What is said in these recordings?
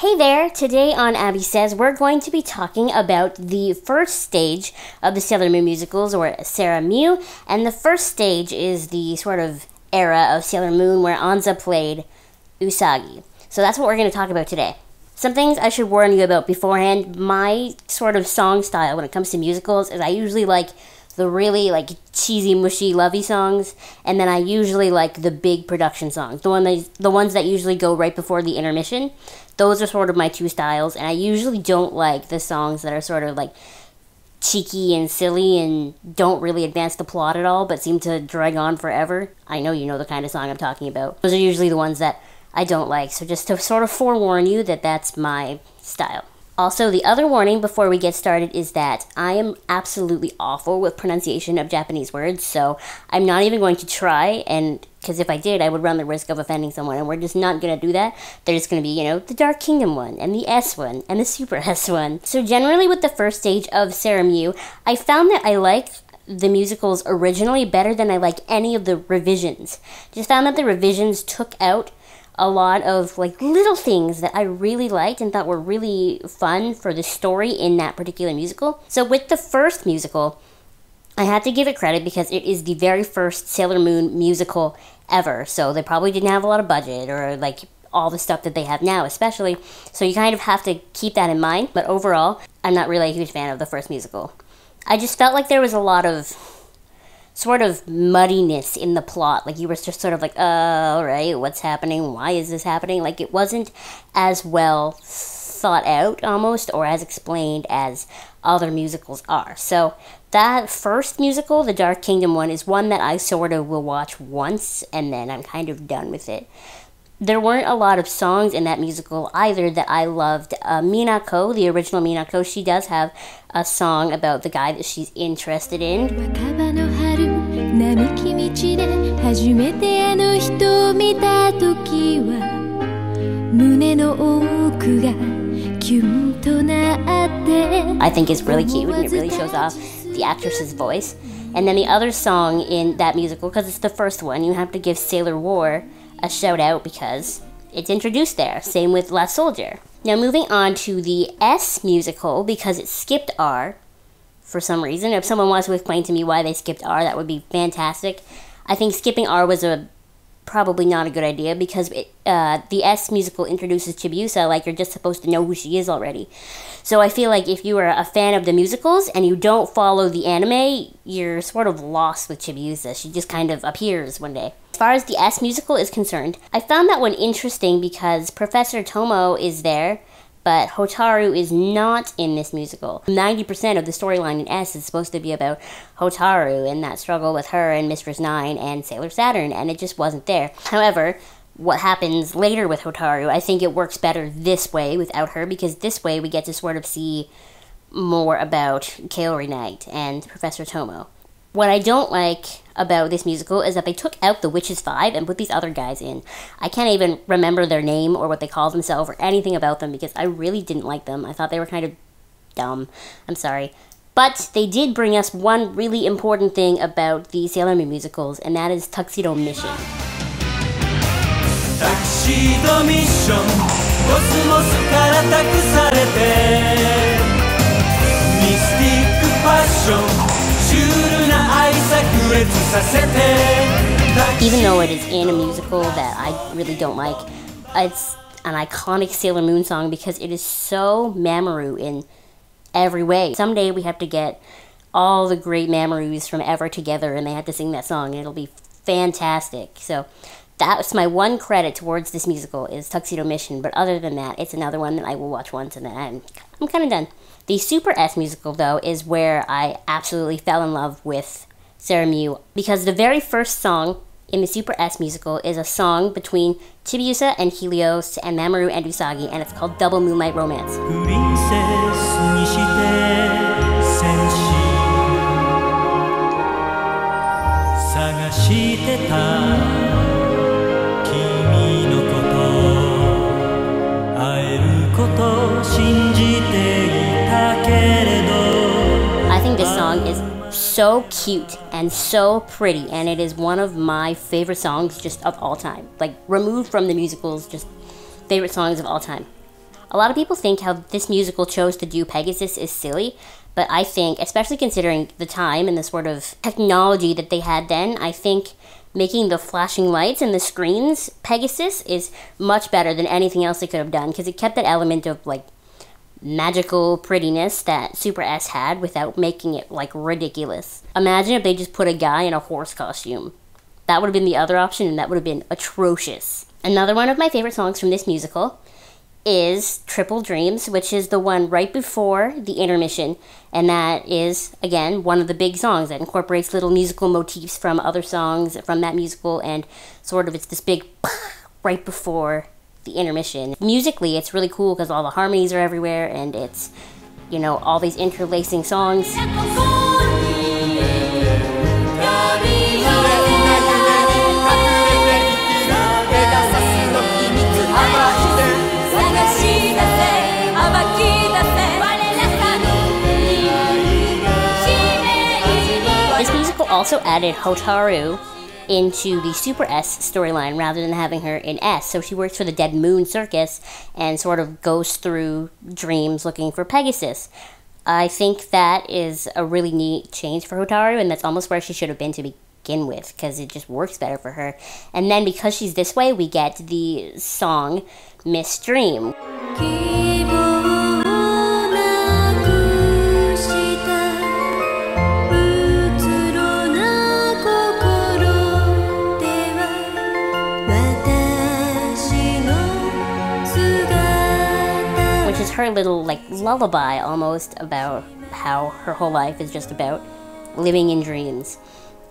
Hey there! Today on AbbySays, we're going to be talking about the first stage of the Sailor Moon musicals, or SERA MYU, and the first stage is the sort of era of Sailor Moon where Anza played Usagi. So that's what we're going to talk about today. Some things I should warn you about beforehand. My sort of song style when it comes to musicals is I usually like the really cheesy, mushy, lovey songs, and then I usually like the big production songs, the ones that usually go right before the intermission. Those are sort of my two styles, and I usually don't like the songs that are sort of cheeky and silly and don't really advance the plot at all, but seem to drag on forever. I know you know the kind of song I'm talking about. Those are usually the ones that I don't like, so just to sort of forewarn you that that's my style. Also, the other warning before we get started is that I am absolutely awful with pronunciation of Japanese words, so I'm not even going to try, and because if I did, I would run the risk of offending someone, and we're just not going to do that. There's going to be, the Dark Kingdom one, and the S one, and the Super S one. So generally with the first stage of SERA MYU, I found that I like the musicals originally better than I like any of the revisions. Just found that the revisions took out a lot of little things that I really liked and thought were really fun for the story in that particular musical. So with the first musical, I had to give it credit because it is the very first Sailor Moon musical ever. So they probably didn't have a lot of budget or all the stuff that they have now especially. So you kind of have to keep that in mind. But overall, I'm not really a huge fan of the first musical. I just felt like there was a lot of sort of muddiness in the plot. You were just sort of alright, what's happening? Why is this happening? It wasn't as well thought out, almost, or as explained as other musicals are. So that first musical, the Dark Kingdom one, is one that I sort of will watch once, and then I'm kind of done with it. There weren't a lot of songs in that musical either that I loved. Minako, the original Minako, she does have a song about the guy that she's interested in. I think it's really cute, and it really shows off the actress's voice. And then the other song in that musical, because it's the first one, you have to give Sailor War a shout out because it's introduced there. Same with La Soldier. Now moving on to the S musical, because it skipped R for some reason. If someone wants to explain to me why they skipped R, that would be fantastic. I think skipping R was probably not a good idea because the S musical introduces Chibiusa you're just supposed to know who she is already. So I feel like if you are a fan of the musicals and you don't follow the anime, you're sort of lost with Chibiusa. She just kind of appears one day. As far as the S musical is concerned, I found that one interesting because Professor Tomo is there, but Hotaru is not in this musical. 90% of the storyline in S is supposed to be about Hotaru and that struggle with her and Mistress Nine and Sailor Saturn, and it just wasn't there. However, what happens later with Hotaru, I think it works better this way without her, because this way we get to sort of see more about Kaori Knight and Professor Tomo. What I don't like about this musical is that they took out the Witches 5 and put these other guys in. I can't even remember their name or what they call themselves or anything about them because I really didn't like them. I thought they were kind of dumb. I'm sorry. But they did bring us one really important thing about the Sailor Moon musicals, and that is Tuxedo Mission. Tuxedo Mission, cosmos kara takusarete, mystic passion. Even though it is in a musical that I really don't like, it's an iconic Sailor Moon song because it is so Mamoru in every way. Someday we have to get all the great Mamorus from ever together and they have to sing that song and it'll be fantastic. So that's my one credit towards this musical is Tuxedo Mission, but other than that, it's another one that I will watch once and then I'm kind of done. The Super S musical, though, is where I absolutely fell in love with SERA MYU because the very first song in the Super S musical is a song between Chibiusa and Helios and Mamoru and Usagi, and it's called Double Moonlight Romance. I think this song is so cute and so pretty, and it is one of my favorite songs just of all time. Removed from the musicals, just favorite songs of all time. A lot of people think how this musical chose to do Pegasus is silly, but I think, especially considering the time and the sort of technology that they had then, I think making the flashing lights and the screens Pegasus is much better than anything else they could have done, because it kept that element of like magical prettiness that Super S had without making it like ridiculous. Imagine if they just put a guy in a horse costume. That would have been the other option, and that would have been atrocious. Another one of my favorite songs from this musical is Triple Dreams, which is the one right before the intermission, and that is, again, one of the big songs that incorporates little musical motifs from other songs from that musical, and sort of it's this big right before the intermission. Musically, it's really cool because all the harmonies are everywhere, and it's, you know, all these interlacing songs. This musical also added Hotaru into the Super S storyline rather than having her in S. So she works for the Dead Moon Circus and sort of goes through dreams looking for Pegasus. I think that is a really neat change for Hotaru, and that's almost where she should have been to begin with, because it just works better for her. And then because she's this way, we get the song Miss Dream. Her little like lullaby almost about how her whole life is just about living in dreams.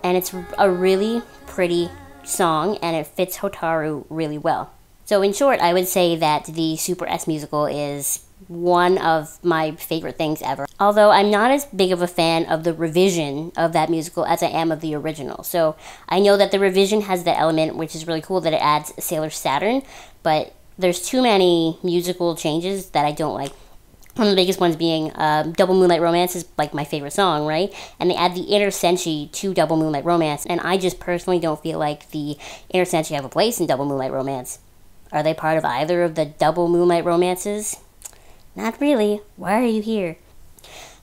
And it's a really pretty song, and it fits Hotaru really well. So in short, I would say that the Super S musical is one of my favorite things ever. Although I'm not as big of a fan of the revision of that musical as I am of the original. So I know that the revision has that element which is really cool, that it adds Sailor Saturn, but there's too many musical changes that I don't like. One of the biggest ones being Double Moonlight Romance is like my favorite song, right? And they add the Inner Senshi to Double Moonlight Romance, and I just personally don't feel like the Inner Senshi have a place in Double Moonlight Romance. Are they part of either of the Double Moonlight Romances? Not really. Why are you here?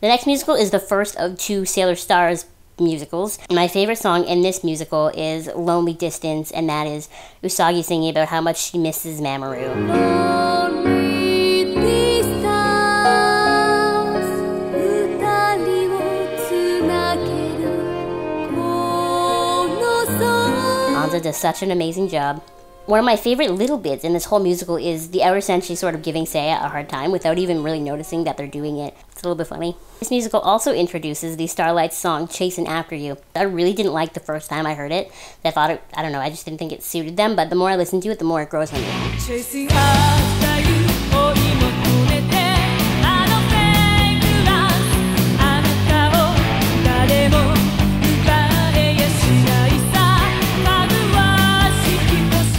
The next musical is the first of two Sailor Stars musicals. My favorite song in this musical is Lonely Distance, and that is Usagi singing about how much she misses Mamoru. Anza does such an amazing job. One of my favorite little bits in this whole musical is the Outer Senshi sort of giving Seiya a hard time without even really noticing that they're doing it. It's a little bit funny. This musical also introduces the Starlight song, Chasing After You. I really didn't like the first time I heard it. I thought it, I don't know, I just didn't think it suited them, but the more I listen to it, the more it grows on me. Chasing after you,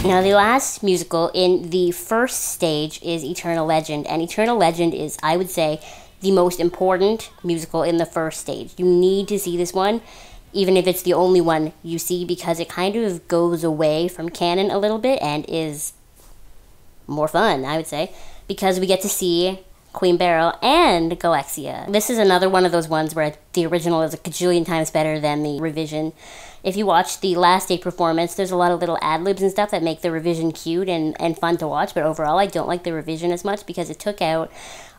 Now, the last musical in the first stage is Eternal Legend, and Eternal Legend is, I would say, the most important musical in the first stage. You need to see this one, even if it's the only one you see, because it kind of goes away from canon a little bit and is more fun, I would say, because we get to see Queen Beryl and Galexia. This is another one of those ones where the original is a gajillion times better than the revision. If you watch the last day performance, there's a lot of little ad-libs and stuff that make the revision cute and fun to watch, but overall I don't like the revision as much because it took out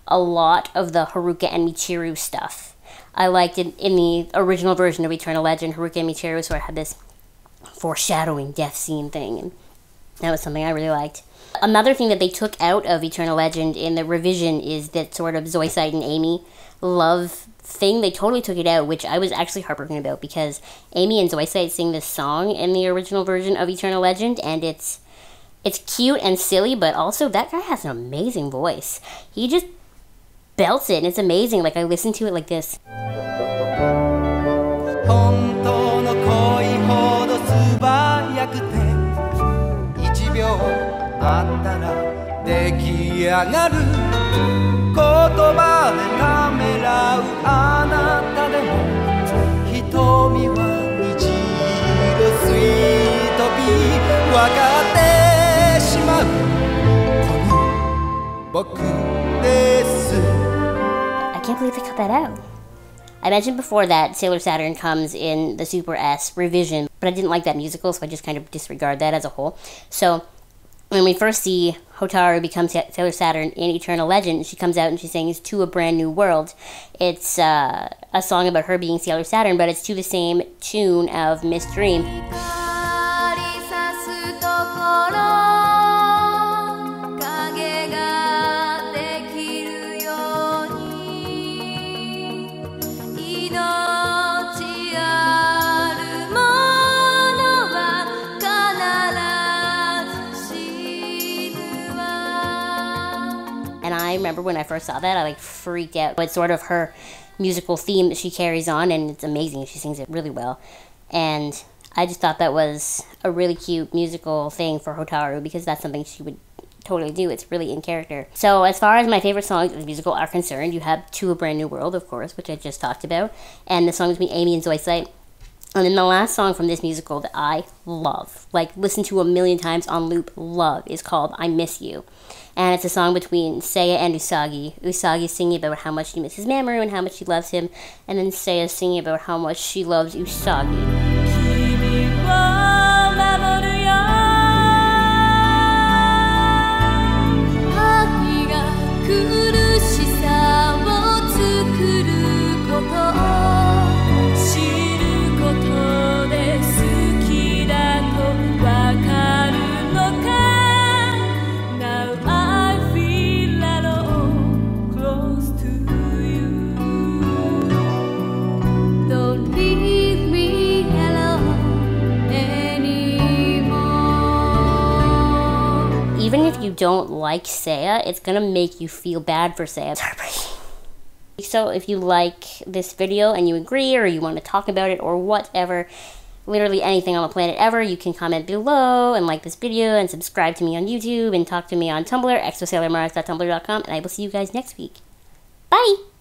a lot of the Haruka and Michiru stuff. I liked it in the original version of Eternal Legend. Haruka and Michiru sort of had this foreshadowing death scene thing, and that was something I really liked. Another thing that they took out of Eternal Legend in the revision is that sort of Zoisite and Amy love thing. They totally took it out, which I was actually heartbroken about, because Amy and Zoisite sing this song in the original version of Eternal Legend, and it's cute and silly, but also that guy has an amazing voice. He just belts it, and it's amazing. Like, I listen to it like this. completely cut that out. I mentioned before that Sailor Saturn comes in the Super S revision, but I didn't like that musical, so I just kind of disregard that as a whole. So when we first see Hotaru become Sailor Saturn in Eternal Legend, she comes out and she sings To a Brand New World. It's a song about her being Sailor Saturn, but it's to the same tune of Miss Dream. And I remember when I first saw that, I like freaked out. It's sort of her musical theme that she carries on, and it's amazing. She sings it really well. And I just thought that was a really cute musical thing for Hotaru, because that's something she would totally do. It's really in character. So as far as my favorite songs of the musical are concerned, you have To a Brand New World, of course, which I just talked about, and the song between Amy and Zoisite. And then the last song from this musical that I love, like listen to a million times on loop, love, is called I Miss You. And it's a song between Seiya and Usagi. Usagi singing about how much she misses Mamoru and how much she loves him, and then Seiya singing about how much she loves Usagi. Even if you don't like Seiya, it's gonna make you feel bad for Seiya. It's heartbreaking. So if you like this video and you agree, or you want to talk about it, or whatever, literally anything on the planet ever, you can comment below and like this video and subscribe to me on YouTube and talk to me on Tumblr, exosailormars.tumblr.com, and I will see you guys next week. Bye!